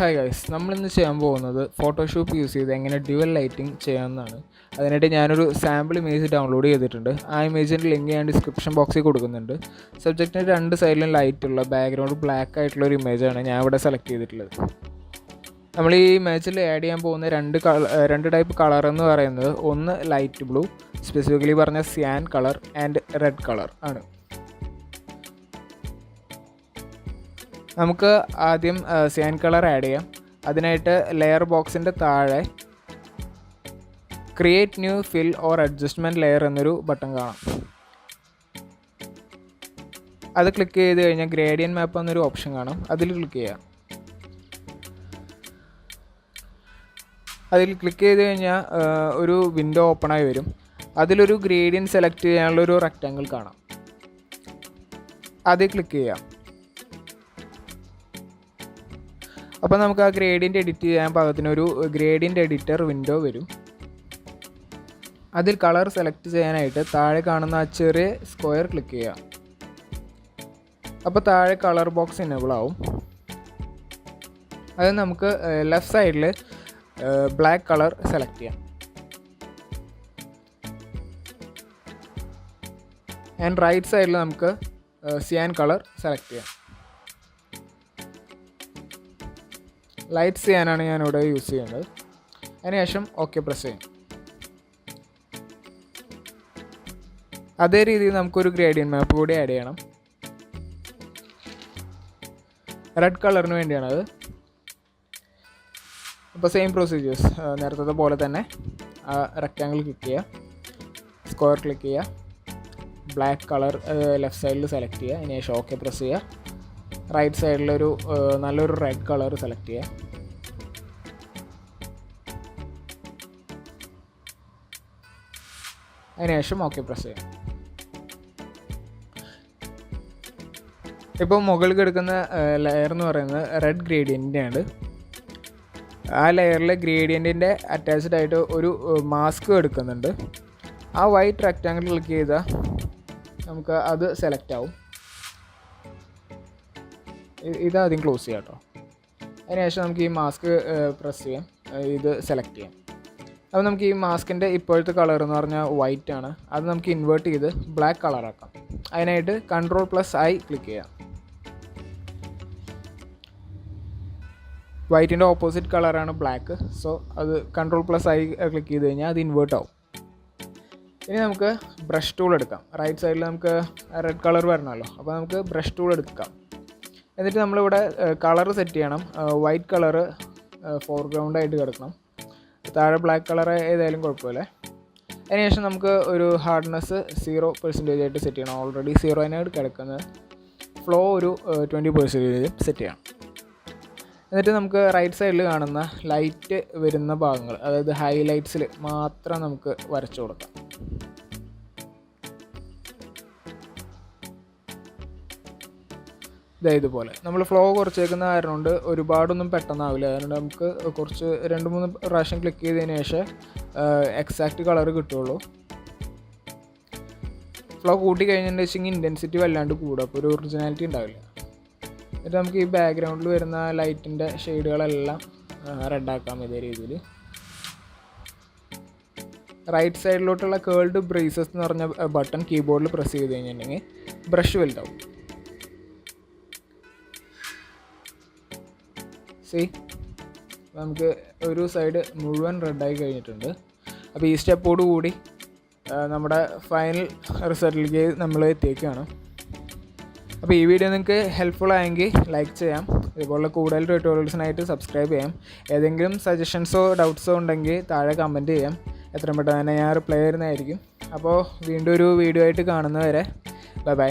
Hi guys, നമ്മളിന്ന് ചെയ്യാൻ പോകുന്നത് ഫോട്ടോഷോപ്പ് യൂസ് ചെയ്ത് എങ്ങനെ ഡ്യുവൽ ലൈറ്റിംഗ് ചെയ്യാമെന്നാണ്. അതിനായിട്ട് ഞാനൊരു സാമ്പിൾ ഇമേജ് ഡൗൺലോഡ് ചെയ്തിട്ടുണ്ട്. ആ ഇമേജിൻ്റെ ലിങ്ക് ഞാൻ ഡിസ്ക്രിപ്ഷൻ ബോക്സിൽ കൊടുക്കുന്നുണ്ട്. സബ്ജക്റ്റിന് രണ്ട് സൈഡിലും ലൈറ്റുള്ള ബാക്ക്ഗ്രൗണ്ട് ബ്ലാക്ക് ആയിട്ടുള്ള ഒരു ഇമേജാണ് ഞാൻ ഇവിടെ സെലക്ട് ചെയ്തിട്ടുള്ളത്. നമ്മൾ ഈ ഇമേജിൽ ആഡ് ചെയ്യാൻ പോകുന്ന രണ്ട് ടൈപ്പ് കളർ എന്ന് പറയുന്നത്, ഒന്ന് ലൈറ്റ് ബ്ലൂ, സ്പെസിഫിക്കലി പറഞ്ഞ സിയാൻ കളർ ആൻഡ് റെഡ് കളർ ആണ്. നമുക്ക് ആദ്യം സിയാൻ കളർ ആഡ് ചെയ്യാം. അതിനായിട്ട് ലെയർ ബോക്സിൻ്റെ താഴെ create new fill or adjustment layer എന്നൊരു ബട്ടൺ കാണാം. അത് ക്ലിക്ക് ചെയ്ത് കഴിഞ്ഞാൽ ഗ്രേഡിയൻ മാപ്പ് എന്നൊരു ഓപ്ഷൻ കാണാം. അതിൽ ക്ലിക്ക് ചെയ്യാം. അതിൽ ക്ലിക്ക് ചെയ്ത് കഴിഞ്ഞാൽ ഒരു വിൻഡോ ഓപ്പണായി വരും. അതിലൊരു ഗ്രേഡിയൻ സെലക്ട് ചെയ്യാനുള്ളൊരു റെക്റ്റാങ്കിൾ കാണാം. അതിൽ ക്ലിക്ക് ചെയ്യാം. അപ്പോൾ നമുക്ക് ആ ഗ്രേഡിയൻ്റ് എഡിറ്റ് ചെയ്യാൻ പാകത്തിനൊരു ഗ്രേഡിയൻ്റ് എഡിറ്റർ വിൻഡോ വരും. അതിൽ കളർ സെലക്ട് ചെയ്യാനായിട്ട് താഴെ കാണുന്ന ആ ചെറിയ സ്ക്വയർ ക്ലിക്ക് ചെയ്യാം. അപ്പോൾ താഴെ കളർ ബോക്സ് എനേബിൾ ആവും. അത് നമുക്ക് ലെഫ്റ്റ് സൈഡിൽ ബ്ലാക്ക് കളർ സെലക്ട് ചെയ്യാം. ആൻഡ് റൈറ്റ് സൈഡിൽ നമുക്ക് സിയാൻ കളർ സെലക്ട് ചെയ്യാം. ലൈറ്റ് ചെയ്യാനാണ് ഞാനിവിടെ യൂസ് ചെയ്യുന്നത്. അതിനുശേഷം ഓക്കെ പ്രസ് ചെയ്യാം. അതേ രീതിയിൽ നമുക്കൊരു ഗ്രേഡിയൻ മാപ്പ് കൂടി ആഡ് ചെയ്യണം. റെഡ് കളറിന് വേണ്ടിയാണത്. അപ്പോൾ സെയിം പ്രൊസീജിയേഴ്സ് നേരത്തെ പോലെ തന്നെ റെക്റ്റാങ്കിൾ ക്ലിക്ക് ചെയ്യുക, സ്ക്വയർ ക്ലിക്ക് ചെയ്യുക, ബ്ലാക്ക് കളർ ലെഫ്റ്റ് സൈഡിൽ സെലക്ട് ചെയ്യുക. അതിനുശേഷം ഓക്കെ പ്രസ് ചെയ്യുക. റൈറ്റ് സൈഡിലൊരു നല്ലൊരു റെഡ് കളർ സെലക്ട് ചെയ്യുക. അതിനുശേഷം ഓക്കെ പ്രസ് ചെയ്യാം. ഇപ്പോൾ മുകളിൽ കിടക്കുന്ന ലെയർ എന്ന് പറയുന്നത് റെഡ് ഗ്രേഡിയൻ്റിൻ്റെയാണ്. ആ ലെയറിലെ ഗ്രേഡിയൻറ്റിൻ്റെ അറ്റാച്ച്ഡ് ആയിട്ട് ഒരു മാസ്ക് എടുക്കുന്നുണ്ട്. ആ വൈറ്റ് റെക്റ്റാങ്കിൾ ക്ലിക്ക് ചെയ്താൽ നമുക്ക് അത് സെലക്ട് ആവും. ഇതാദ്യം ക്ലോസ് ചെയ്യാം കേട്ടോ. അതിനുശേഷം നമുക്ക് ഈ മാസ്ക് പ്രസ് ചെയ്യാം, ഇത് സെലക്ട് ചെയ്യാം. അപ്പോൾ നമുക്ക് ഈ മാസ്കിൻ്റെ ഇപ്പോഴത്തെ കളർ എന്ന് പറഞ്ഞാൽ വൈറ്റ് ആണ്. അത് നമുക്ക് ഇൻവേർട്ട് ചെയ്ത് ബ്ലാക്ക് കളറാക്കാം. അതിനായിട്ട് Ctrl+I ക്ലിക്ക് ചെയ്യാം. വൈറ്റിൻ്റെ ഓപ്പോസിറ്റ് കളറാണ് ബ്ലാക്ക്. സോ അത് Ctrl+I ക്ലിക്ക് ചെയ്ത് കഴിഞ്ഞാൽ അത് ഇൻവേർട്ട് ആവും. ഇനി നമുക്ക് ബ്രഷ് ടൂൾ എടുക്കാം. റൈറ്റ് സൈഡിൽ നമുക്ക് റെഡ് കളർ വരണമല്ലോ. അപ്പോൾ നമുക്ക് ബ്രഷ് ടൂൾ എടുക്കാം. എന്നിട്ട് നമ്മളിവിടെ കളർ സെറ്റ് ചെയ്യണം. വൈറ്റ് കളറ് ഫോർഗ്രൗണ്ടായിട്ട് കിടക്കണം. താഴെ ബ്ലാക്ക് കളർ ഏതായാലും കുഴപ്പമില്ല. അതിനുശേഷം നമുക്ക് ഒരു ഹാർഡ്നെസ് 0% ആയിട്ട് സെറ്റ് ചെയ്യണം. ഓൾറെഡി 0 കിടക്കുന്നത്. ഫ്ലോ ഒരു 20% സെറ്റ് ചെയ്യണം. എന്നിട്ട് നമുക്ക് റൈറ്റ് സൈഡിൽ കാണുന്ന ലൈറ്റ് വരുന്ന ഭാഗങ്ങൾ, അതായത് ഹൈലൈറ്റ്സിൽ മാത്രം നമുക്ക് വരച്ചു കൊടുക്കാം. ഇതുപോലെ നമ്മൾ ഫ്ലോ കുറച്ചേക്കുന്ന കാരണം കൊണ്ട് ഒരുപാടൊന്നും പെട്ടെന്നാവില്ല. അതുകൊണ്ട് നമുക്ക് കുറച്ച് 2-3 പ്രാവശ്യം ക്ലിക്ക് ചെയ്തതിന് ശേഷം എക്സാക്റ്റ് കളർ കിട്ടുള്ളൂ. ഫ്ലോ കൂട്ടി കഴിഞ്ഞതിന് ശേഷം ഇൻറ്റൻസിറ്റി വല്ലാണ്ട് കൂടും. അപ്പോൾ ഒരു ഒറിജിനാലിറ്റി ഉണ്ടാവില്ല. എന്നിട്ട് നമുക്ക് ഈ ബാക്ക്ഗ്രൗണ്ടിൽ വരുന്ന ലൈറ്റിൻ്റെ ഷെയ്ഡുകളെല്ലാം റെഡാക്കാം. ഇതേ രീതിയിൽ റൈറ്റ് സൈഡിലോട്ടുള്ള കേൾഡ് ബ്രേസസ് എന്ന് പറഞ്ഞ ബട്ടൺ കീബോർഡിൽ പ്രസ് ചെയ്ത് കഴിഞ്ഞിട്ടുണ്ടെങ്കിൽ ബ്രഷ് വലുതാവും. നമുക്ക് ഒരു സൈഡ് മുഴുവൻ റെഡായി കഴിഞ്ഞിട്ടുണ്ട്. അപ്പോൾ ഈ സ്റ്റെപ്പോട് കൂടി നമ്മുടെ ഫൈനൽ റിസൾട്ടിലേക്ക് നമ്മൾ എത്തിയേക്കാണ്. അപ്പോൾ ഈ വീഡിയോ നിങ്ങൾക്ക് ഹെൽപ്ഫുൾ ആയെങ്കിൽ ലൈക്ക് ചെയ്യാം. ഇതുപോലുള്ള കൂടുതൽ ട്യൂട്ടോറിയൽസിനായിട്ട് സബ്സ്ക്രൈബ് ചെയ്യാം. ഏതെങ്കിലും സജഷൻസോ ഡൗട്ട്സോ ഉണ്ടെങ്കിൽ താഴെ കമൻറ്റ് ചെയ്യാം. എത്രയും പെട്ടെന്ന് തന്നെ ഞാൻ റിപ്ലൈ തരുന്നതായിരിക്കും. അപ്പോൾ വീണ്ടും ഒരു വീഡിയോ ആയിട്ട് കാണുന്നവരെ ബൈ.